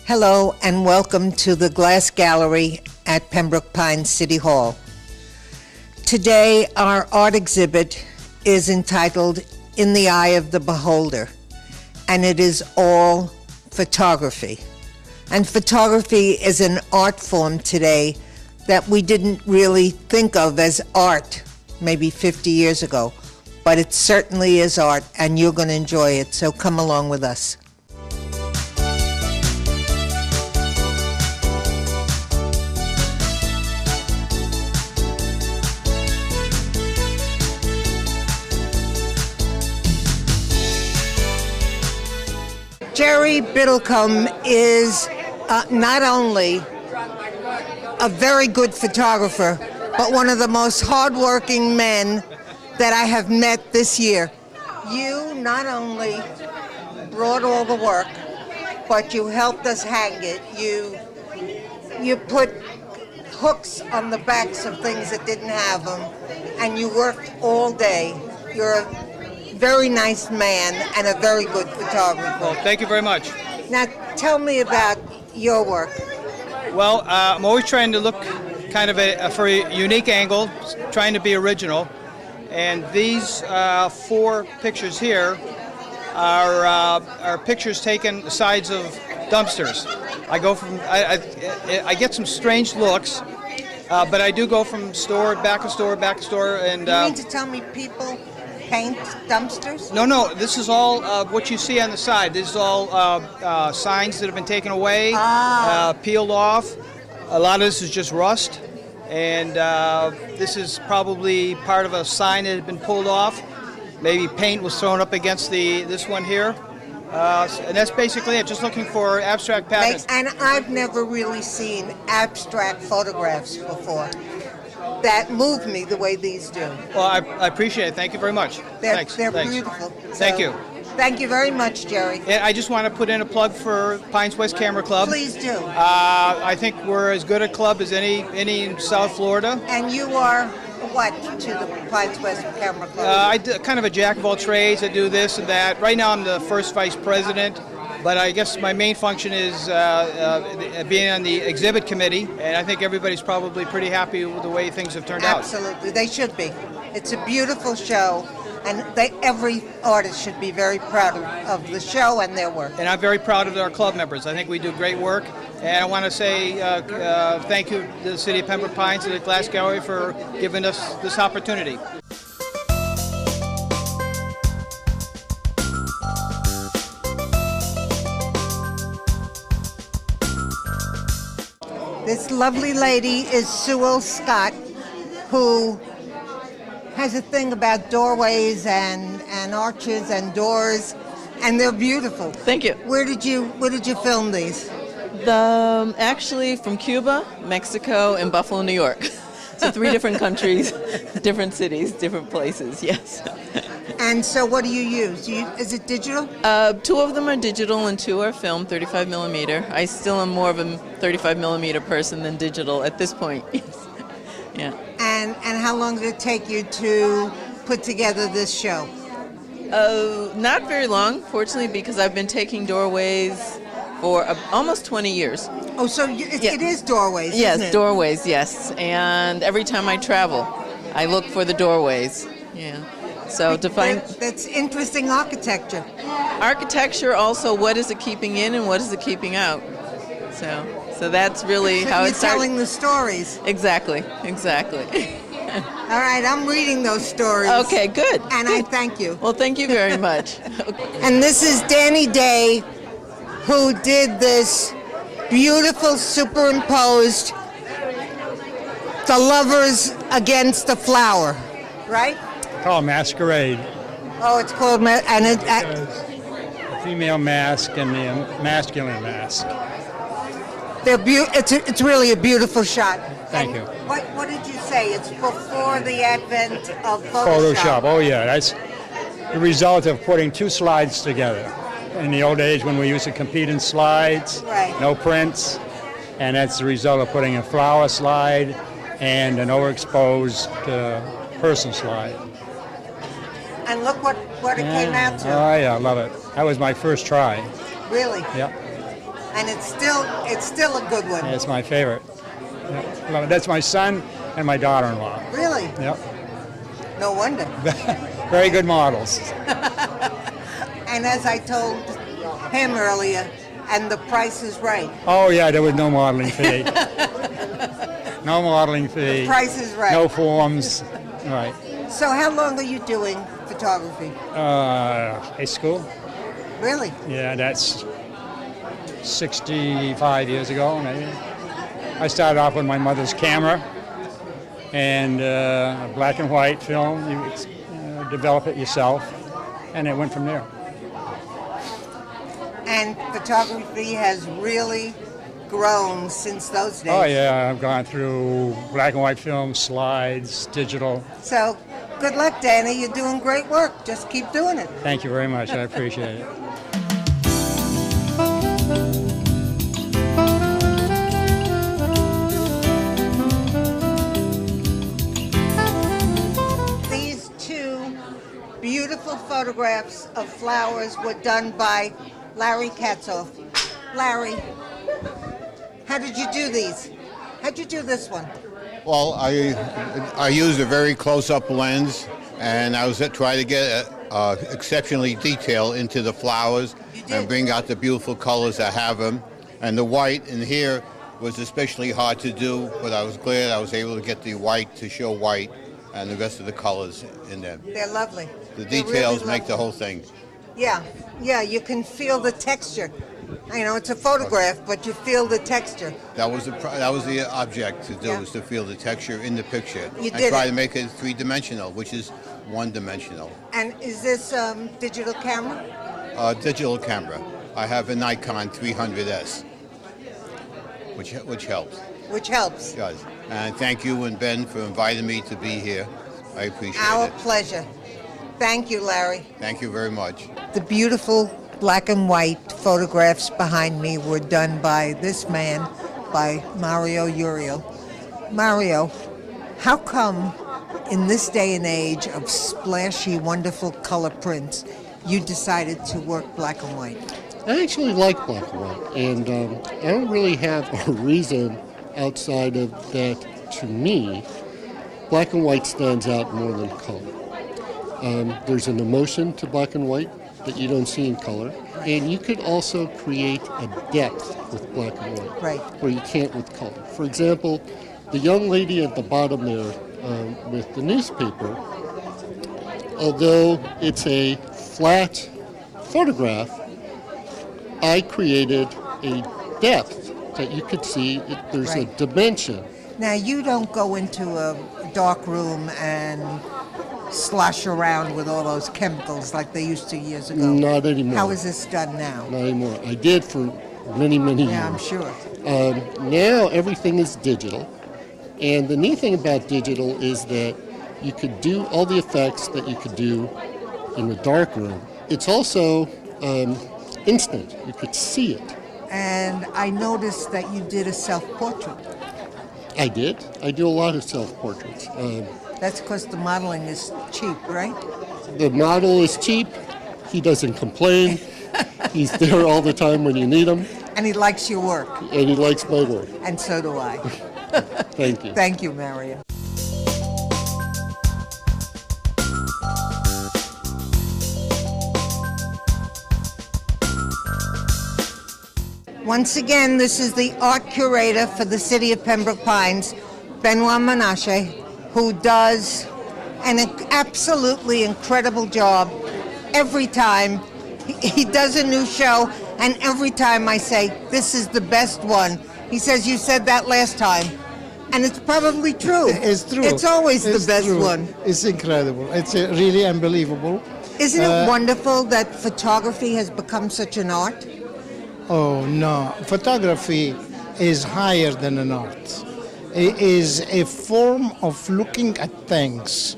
Hello and welcome to the Glass Gallery at Pembroke Pines City Hall. Today our art exhibit is entitled In the Eye of the Beholder, and it is all photography. And photography is an art form today that we didn't really think of as art maybe 50 years ago, but it certainly is art and you're going to enjoy it, so come along with us. Jerry Biddlecombe is not only a very good photographer, but one of the most hardworking men that I have met this year. You not only brought all the work, but you helped us hang it. You put hooks on the backs of things that didn't have them, and you worked all day. You're a very nice man and a very good photographer. Well, thank you very much. Now, tell me about your work. Well, I'm always trying to look kind of for a unique angle, trying to be original. And these 4 pictures here are pictures taken the sides of dumpsters. I get some strange looks, but I do go from back of store, and. You mean to tell me people paint dumpsters? No, this is all what you see on the side. This is all signs that have been taken away, peeled off. A lot of this is just rust, and this is probably part of a sign that had been pulled off. Maybe paint was thrown up against this one here. And that's basically it, just looking for abstract patterns. And I've never really seen abstract photographs before that move me the way these do. Well, I appreciate it. Thank you very much. Thanks. Beautiful. Thank you. Thank you very much, Jerry. And I just want to put in a plug for Pines West Camera Club. Please do. I think we're as good a club as any in South Florida. And you are what to the Pines West Camera Club? I do kind of a jack of all trades. I do this and that. Right now I'm the first vice president. But I guess my main function is being on the exhibit committee, and I think everybody's probably pretty happy with the way things have turned out. Absolutely, they should be. It's a beautiful show, and every artist should be very proud of the show and their work. And I'm very proud of our club members. I think we do great work, and I want to say thank you to the City of Pembroke Pines and the Glass Gallery for giving us this opportunity. This lovely lady is Sewell Scott, who has a thing about doorways and arches and doors, and they're beautiful. Thank you. Where did you film these? Actually from Cuba, Mexico, and Buffalo, New York. So 3 different countries, different cities, different places, yes. And so what do you use? Is it digital? 2 of them are digital and 2 are film, 35 millimeter. I still am more of a 35 millimeter person than digital at this point. Yeah. And how long did it take you to put together this show? Not very long, fortunately, because I've been taking doorways for almost 20 years. Oh, so it is doorways, yes, isn't it? Doorways, yes. And every time I travel, I look for the doorways. Yeah. So to find that's interesting architecture. Architecture, also what is it keeping in and what is it keeping out? So that's really how you're it starts. telling the stories. Exactly. All right, I'm reading those stories. Okay, good. And I thank you. Well, thank you very much. And this is Danny Day, who did this beautiful superimposed The Lovers Against the Flower, right? Called Masquerade. Oh, it's called The female mask and the masculine mask. It's really a beautiful shot. Thank you. What did you say? It's before the advent of Photoshop. Oh yeah, that's the result of putting 2 slides together. In the old days when we used to compete in slides, right. No prints, and that's the result of putting a flower slide and an overexposed person slide. And look what it came out to. Oh yeah, I love it. That was my first try. Really? Yep. And it's still a good one. It's my favorite. Yeah. Well, that's my son and my daughter-in-law. Really? Yep. No wonder. Very good models. And as I told him earlier, and the price is right. Oh yeah, there was no modeling fee. No modeling fee. Price is right. No forms. Right. So how long are you doing photography? High school. Really? Yeah, that's 65 years ago, maybe. I started off with my mother's camera and a black and white film. You develop it yourself, and it went from there. And photography has really grown since those days. Oh yeah, I've gone through black and white film, slides, digital. So good luck, Danny. You're doing great work. Just keep doing it. Thank you very much. I appreciate it. These two beautiful photographs of flowers were done by Larry Katzoff. Larry, how did you do these? How'd you do this one? Well, I used a very close-up lens, and I was trying to get exceptionally detail into the flowers and bring out the beautiful colors that have them. And the white in here was especially hard to do, but I was glad I was able to get the white to show white and the rest of the colors in them. They're lovely. The They're details really make the lovely. whole thing. Yeah, you can feel the texture. You know, it's a photograph, but you feel the texture. That was the object to do, Yeah. was to feel the texture in the picture. You and did try it. to make it three-dimensional, which is one-dimensional. And is this digital camera? Digital camera. I have a Nikon 300S, which helps. Which helps. It does. And thank you and Ben for inviting me to be here. I appreciate Our it. pleasure. Thank you, Larry. Thank you very much. The beautiful black and white photographs behind me were done by this man, by Mario Uriel. Mario, how come in this day and age of splashy, wonderful color prints, you decided to work black and white? I actually like black and white, and I don't really have a reason outside of that. To me, black and white stands out more than color. There's an emotion to black and white that you don't see in color, and you could also create a depth with black and white, Right. where you can't with color. For example, the young lady at the bottom there with the newspaper, although it's a flat photograph, I created a depth that you could see. There's Right. a dimension. Now, you don't go into a dark room and slosh around with all those chemicals like they used to years ago. Not anymore. How is this done now? Not anymore. I did for many, many years. Yeah, I'm sure. Now everything is digital. And the neat thing about digital is that you could do all the effects that you could do in the dark room. It's also instant. You could see it. And I noticed that you did a self-portrait. I did. I do a lot of self-portraits. That's because the modeling is cheap, right? The model is cheap. He doesn't complain. He's there all the time when you need him. And he likes your work, And he likes my work. and so do I. Thank you. Thank you, Mario. Once again, this is the art curator for the city of Pembroke Pines, Benoit Menashe, who does an absolutely incredible job every time. He does a new show, and every time I say, this is the best one, he says, you said that last time. And it's probably true. It's true. It's always the It's best true. one. It's incredible. It's really unbelievable. Isn't it wonderful that photography has become such an art? Oh no, photography is higher than an art. It is a form of looking at things.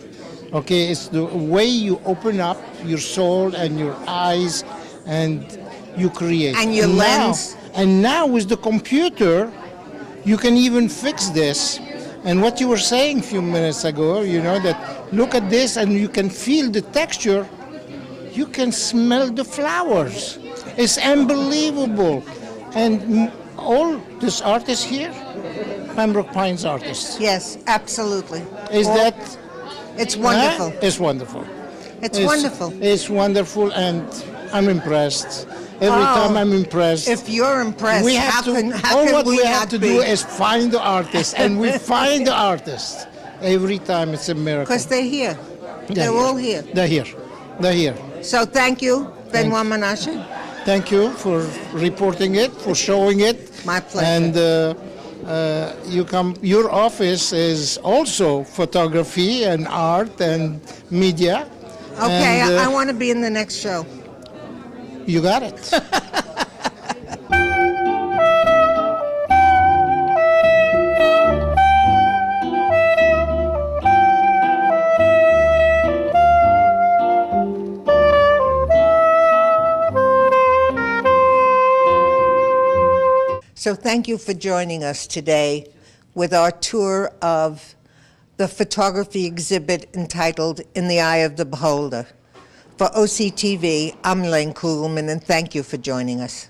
Okay, it's the way you open up your soul and your eyes and you create. And your lens. And now with the computer, you can even fix this. And what you were saying a few minutes ago, you know, that look at this and you can feel the texture, you can smell the flowers. It's unbelievable. And all these artists here, Pembroke Pines artists. Yes, absolutely. Is All- that? It's wonderful. It's wonderful. It's wonderful. It's wonderful, and I'm impressed. Every Oh, time I'm impressed. If you're impressed, we have how to. can, how all can what we have not to be? do is find the artist, and we find the artist every time. It's a miracle. Because they're here. They're all here. They're here. They're here. So thank you, Benoit Menashe. Thank you for reporting it, for showing it. My pleasure. And you come. Your office is also photography and art and media. Okay, And, I want to be in the next show. You got it. So thank you for joining us today with our tour of the photography exhibit entitled In the Eye of the Beholder. For OCTV, I'm Elaine Kugelman, and thank you for joining us.